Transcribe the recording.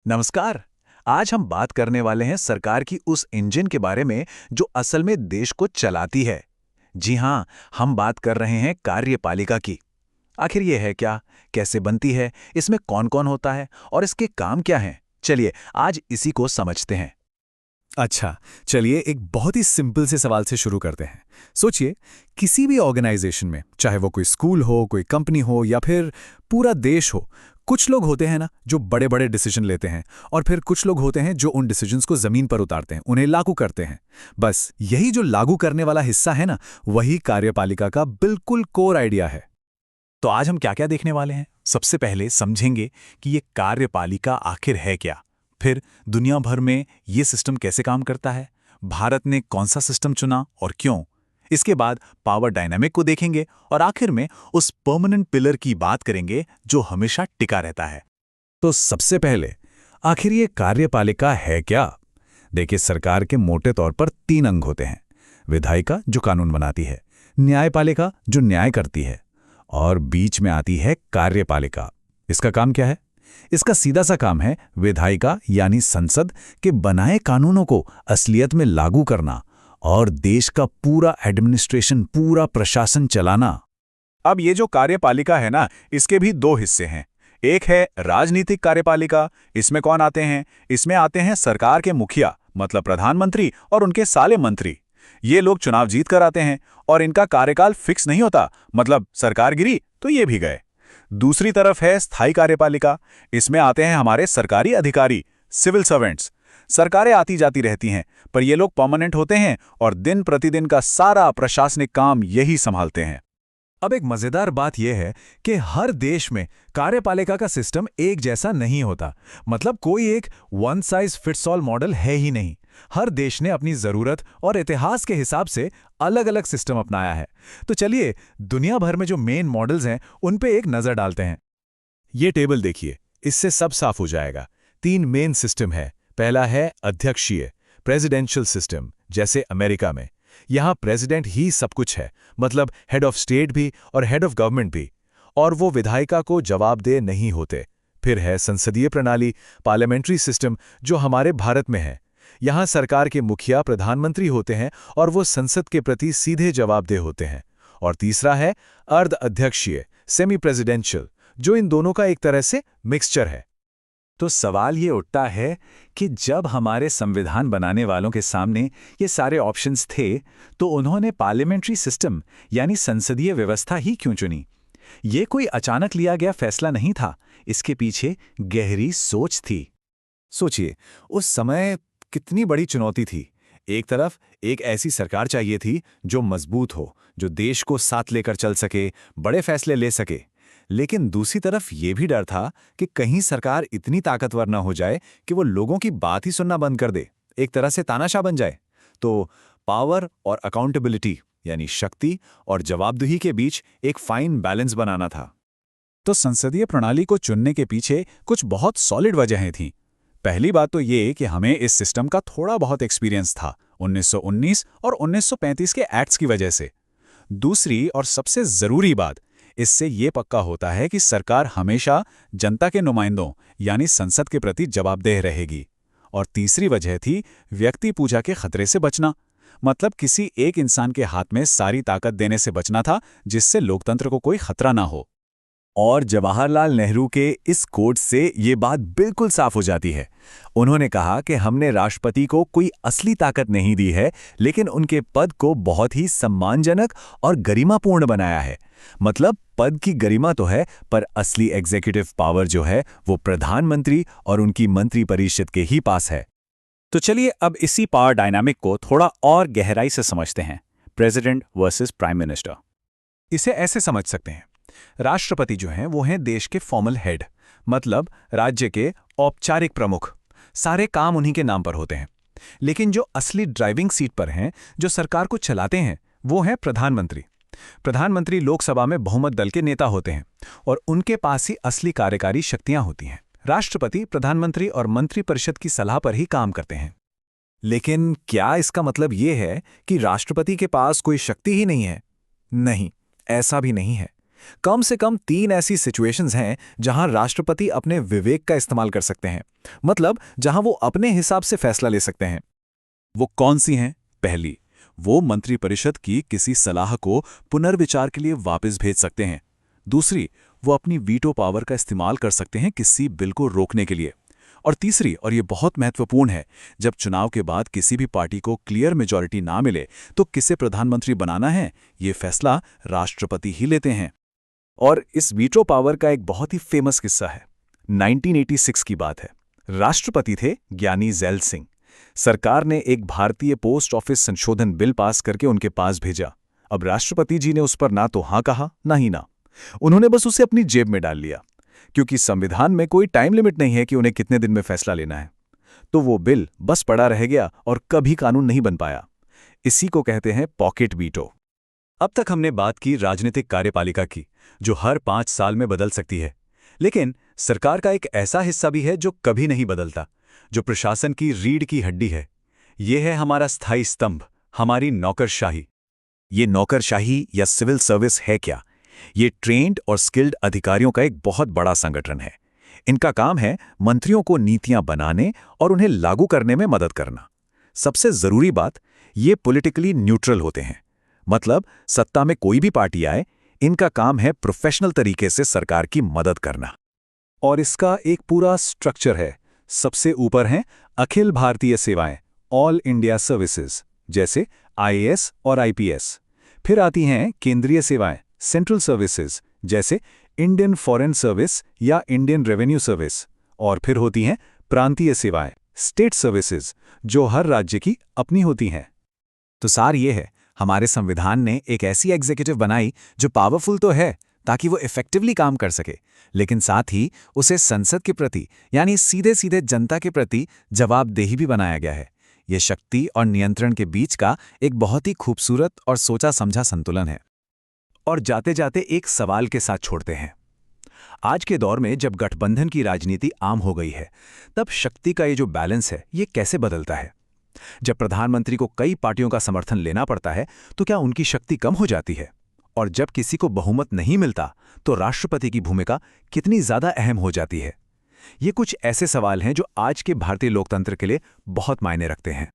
नमस्कार। आज हम बात करने वाले हैं सरकार की उस इंजन के बारे में जो असल में देश को चलाती है। जी हाँ, हम बात कर रहे हैं कार्यपालिका की। आखिर ये है क्या, कैसे बनती है, इसमें कौन-कौन होता है और इसके काम क्या हैं? चलिए आज इसी को समझते हैं। अच्छा, चलिए एक बहुत ही सिंपल से सवाल से शुरू करते हैं। सोचिए, किसी भी ऑर्गेनाइजेशन में, चाहे वो कोई स्कूल हो, कोई कंपनी हो या फिर पूरा देश हो, कुछ लोग होते हैं ना जो बड़े-बड़े डिसीजन लेते हैं और फिर कुछ लोग होते हैं जो उन डिसीजंस को जमीन पर उतारते हैं, उन्हें लागू करते हैं। बस यही जो लागू करने वाला हिस्सा है ना, वही कार्यपालिका का बिल्कुल कोर आइडिया है। तो आज हम क्या-क्या देखने वाले हैं? सबसे पहले समझेंगे कि ये कार्यपालिका आखिर है क्या? फिर दुनिया भर में ये सिस्टम कैसे काम करता है? भारत ने कौन सा सिस्टम चुना और क्यों? इसके बाद पावर डायनामिक को देखेंगे और आखिर में उस परमानेंट पिलर की बात करेंगे जो हमेशा टिका रहता है। तो सबसे पहले, आखिर ये कार्यपालिका है क्या? देखिए, सरकार के मोटे तौर पर 3 अंग होते हैं। विधायिका जो कानून बनाती है, न्यायपालिका जो न्याय करती है और बीच में आती है कार्यपालिका। इसका काम क्या है? इसका सीधा सा काम है विधायिका यानी संसद के बनाए कानूनों को असलियत में लागू करना और देश का पूरा एडमिनिस्ट्रेशन, पूरा प्रशासन चलाना। अब ये जो कार्यपालिका है ना, इसके भी दो हिस्से हैं। एक है राजनीतिक कार्यपालिका। इसमें कौन आते हैं? इसमें आते हैं सरकार के मुखिया, मतलब प्रधानमंत्री और उनके साले मंत्री। ये लोग चुनाव जीत कर आते हैं और इनका कार्यकाल फिक्स नहीं होता, मतलब सरकार गिरी तो ये भी गए। दूसरी तरफ है स्थायी कार्यपालिका। इसमें आते हैं हमारे सरकारी अधिकारी, सिविल सर्वेंट्स। सरकारें आती जाती रहती हैं, पर ये लोग परमानेंट होते हैं और दिन प्रतिदिन का सारा प्रशासनिक काम यही संभालते हैं। अब एक मजेदार बात यह है कि हर देश में कार्यपालिका का सिस्टम एक जैसा नहीं होता। मतलब कोई एक one size fits all model है ही नहीं। हर देश ने अपनी जरूरत और इतिहास के हिसाब से अलग-अलग सिस्टम अपनाया है। तो चलिए, दुनिया भर में जो मेन मॉडल्स हैं, उन पे एक नजर डालते हैं। ये टेबल देखिए, इससे सब साफ हो जाएगा। 3 मेन सिस्टम है। पहला है अध्यक्षीय, प्रेसिडेंशियल सिस्टम, जैसे अमेरिका में। यहाँ प्रेसिडेंट ही सब कुछ है, मतलब हेड ऑफ स्टेट भी और हेड ऑफ गवर्नमेंट भी, और वो विधायिका को जवाबदेह नहीं होते। फिर है संसदीय प्रणाली, पार्लियामेंट्री सिस्टम, जो हमारे भारत में है। यहाँ सरकार के मुखिया प्रधानमंत्री होते हैं और वो संसद के प्रति सीधे जवाबदेह होते हैं। और तीसरा है अर्ध अध्यक्षीय, सेमी प्रेसिडेंशियल, जो इन दोनों का एक तरह से मिक्सचर है। तो सवाल ये उठता है कि जब हमारे संविधान बनाने वालों के सामने ये सारे ऑप्शंस थे, तो उन्होंने पार्लियामेंट्री सिस्टम यानी संसदीय व्यवस्था ही क्यों चुनी? ये कोई अचानक लिया गया फैसला नहीं था, इसके पीछे गहरी सोच थी। सोचिए, उस समय कितनी बड़ी चुनौती थी। एक तरफ एक ऐसी सरकार चाहिए थी जो मजबूत हो, जो देश को साथ लेकर चल सके, बड़े फैसले ले सके। लेकिन दूसरी तरफ ये भी डर था कि कहीं सरकार इतनी ताकतवर न हो जाए कि वो लोगों की बात ही सुनना बंद कर दे, एक तरह से तानाशाह बन जाए। तो पावर और अकाउंटेबिलिटी यानी शक्ति और जवाबदेही के बीच एक फाइन बैलेंस बनाना था। तो संसदीय प्रणाली को चुनने के पीछे कुछ बहुत सॉलिड वजहें थीं। पहली बात तो ये कि हमें इस सिस्टम का थोड़ा बहुत एक्सपीरियंस था 1919 और 1935 के एक्ट्स की वजह से। दूसरी और सबसे ज़रूरी बात, इससे ये पक्का होता है कि सरकार हमेशा जनता के नुमाइंदों यानी संसद के प्रति जवाबदेह रहेगी। और तीसरी वजह थी व्यक्ति पूजा के खतरे से बचना, मतलब किसी एक इंसान के हाथ में सारी ताकत देने से बचना था, जिससे लोकतंत्र को कोई खतरा ना हो। और जवाहरलाल नेहरू के इस कोट से ये बात बिल्कुल साफ हो जाती है। उन्होंने कहा कि हमने राष्ट्रपति को कोई असली ताकत नहीं दी है, लेकिन उनके पद को बहुत ही सम्मानजनक और गरिमापूर्ण बनाया है। मतलब पद की गरिमा तो है, पर असली एग्जीक्यूटिव पावर जो है वो प्रधानमंत्री और उनकी मंत्रिपरिषद के ही पास है। तो चलिए अब इसी पावर डायनामिक को थोड़ा और गहराई से समझते हैं। President versus prime minister. इसे ऐसे समझ सकते हैं, राष्ट्रपति जो हैं वो हैं देश के फॉर्मल हेड, मतलब राज्य के औपचारिक प्रमुख। सारे काम उन्हीं के नाम पर होते हैं। लेकिन जो असली ड्राइविंग सीट पर हैं, जो सरकार को चलाते हैं, वो हैं प्रधानमंत्री। प्रधानमंत्री लोकसभा में बहुमत दल के नेता होते हैं और उनके पास ही असली कार्यकारी शक्तियां होती हैं। राष्ट्रपति प्रधानमंत्री और मंत्रिपरिषद की सलाह पर ही काम करते हैं। लेकिन क्या इसका मतलब ये है कि राष्ट्रपति के पास कोई शक्ति ही नहीं है? नहीं, ऐसा भी नहीं है। कम से कम 3 ऐसी सिचुएशंस हैं जहां राष्ट्रपति अपने विवेक का इस्तेमाल कर सकते हैं, मतलब जहां वो अपने हिसाब से फैसला ले सकते हैं। वो कौन सी हैं? पहली, वो मंत्रिपरिषद की किसी सलाह को पुनर्विचार के लिए वापस भेज सकते हैं। दूसरी, वो अपनी वीटो पावर का इस्तेमाल कर सकते हैं किसी बिल को रोकने के लिए। और तीसरी, और ये बहुत महत्वपूर्ण है, जब चुनाव के बाद किसी भी पार्टी को क्लियर मेजॉरिटी ना मिले तो किसे प्रधानमंत्री बनाना है, ये फैसला राष्ट्रपति ही लेते हैं। और इस वीटो पावर का एक बहुत ही फेमस किस्सा है। 1986 की बात है। राष्ट्रपति थे ज्ञानी ज़ैल सिंह। सरकार ने एक भारतीय पोस्ट ऑफिस संशोधन बिल पास करके उनके पास भेजा। अब राष्ट्रपति जी ने उस पर ना तो हाँ कहा, ना ही ना। उन्होंने बस उसे अपनी जेब में डाल लिया, क्योंकि संविधान में कोई टाइम लिमिट नहीं है कि उन्हें कितने दिन में फैसला लेना है। तो वो बिल बस पड़ा रह गया और कभी कानून नहीं बन पाया। इसी को कहते हैं पॉकेट वीटो। अब तक हमने बात की राजनीतिक कार्यपालिका की, जो हर 5 साल में बदल सकती है। लेकिन सरकार का एक ऐसा हिस्सा भी है जो कभी नहीं बदलता, जो प्रशासन की रीढ़ की हड्डी है। ये है हमारा स्थायी स्तंभ, हमारी नौकरशाही। ये नौकरशाही या सिविल सर्विस है क्या? ये ट्रेंड और स्किल्ड अधिकारियों का एक बहुत बड़ा संगठन है। इनका काम है मंत्रियों को नीतियां बनाने और उन्हें लागू करने में मदद करना। सबसे जरूरी बात, ये पॉलिटिकली न्यूट्रल होते हैं। मतलब सत्ता में कोई भी पार्टी आए, इनका काम है प्रोफेशनल तरीके से सरकार की मदद करना। और इसका एक पूरा स्ट्रक्चर है। सबसे ऊपर हैं अखिल भारतीय सेवाएं, ऑल इंडिया सर्विसेज, जैसे आईएएस और आईपीएस। फिर आती हैं केंद्रीय सेवाएं, सेंट्रल सर्विसेज, जैसे इंडियन फॉरेन सर्विस या इंडियन रेवेन्यू सर्विस। और फिर होती हैं प्रांतीय सेवाएं, स्टेट सर्विसेज, जो हर राज्य की अपनी होती हैं। तो सार ये है, हमारे संविधान ने एक ऐसी एग्जीक्यूटिव बनाई जो पावरफुल तो है ताकि वो इफेक्टिवली काम कर सके, लेकिन साथ ही उसे संसद के प्रति यानी सीधे सीधे जनता के प्रति जवाबदेही भी बनाया गया है। ये शक्ति और नियंत्रण के बीच का एक बहुत ही खूबसूरत और सोचा समझा संतुलन है। और जाते जाते एक सवाल के साथ छोड़ते हैं। आज के दौर में जब गठबंधन की राजनीति आम हो गई है, तब शक्ति का ये जो बैलेंस है, ये कैसे बदलता है? जब प्रधानमंत्री को कई पार्टियों का समर्थन लेना पड़ता है, तो क्या उनकी शक्ति कम हो जाती है? और जब किसी को बहुमत नहीं मिलता, तो राष्ट्रपति की भूमिका कितनी ज्यादा अहम हो जाती है? ये कुछ ऐसे सवाल हैं जो आज के भारतीय लोकतंत्र के लिए बहुत मायने रखते हैं।